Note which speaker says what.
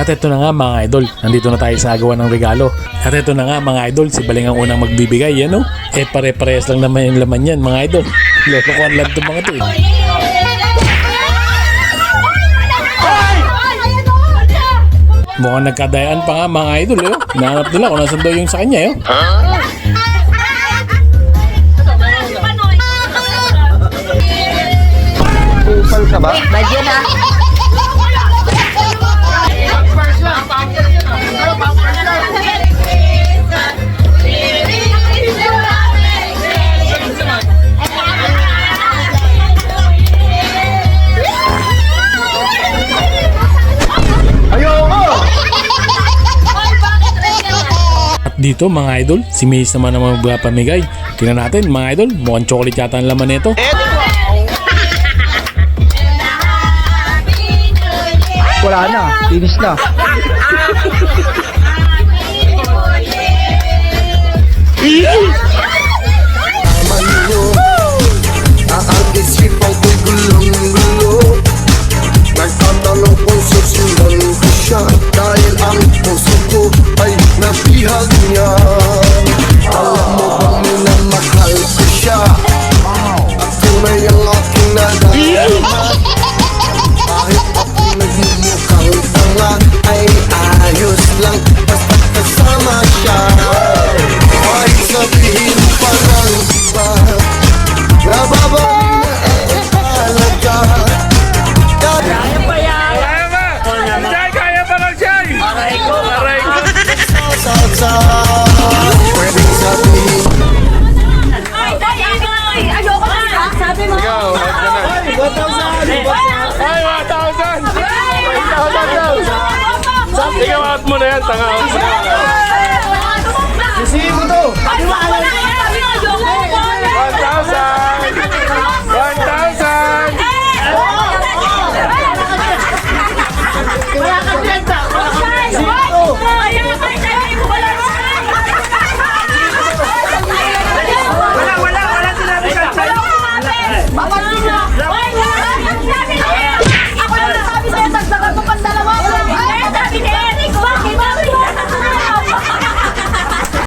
Speaker 1: At ito na nga mga idol, nandito na tayo sa agawan ng regalo. At ito na nga mga idol, si Baling ang unang magbibigay, yan o. Eh pare-parehas lang naman yung laman yan mga idol. Lokohan lang ito mga ito eh. Mukhang nagkadayaan pa nga mga idol eh. Nahanap nila kung nasan daw yung sa kanya eh.
Speaker 2: Kupal ka ba?
Speaker 3: Badyo na.
Speaker 1: At dito mga idol, si Mace naman ang magpapamigay. Tingnan natin mga idol, mukhang chocolate yata ang laman nito.
Speaker 2: Wala na, finish na.
Speaker 4: Ang isipan ko'y gulong-gulo. Nagtatanong kung susundan ko siya, dahil ang puso ko ay nabihag niya. Alam mo bang minamahal ko siya, at tunay ang aking nadarama. Kahit ako nagmumukhang tanga, ay ayos lang basta kasama siya. Kahit sabihin pa ng iba, nababaling na ang halaga. Pwedeng sabihin
Speaker 3: Ayoko na. Sabi mo.
Speaker 2: Ay,
Speaker 1: 1,000! Ikaw out mo na yan, tanga out mo na yan.
Speaker 2: sisihin mo to.
Speaker 3: Wala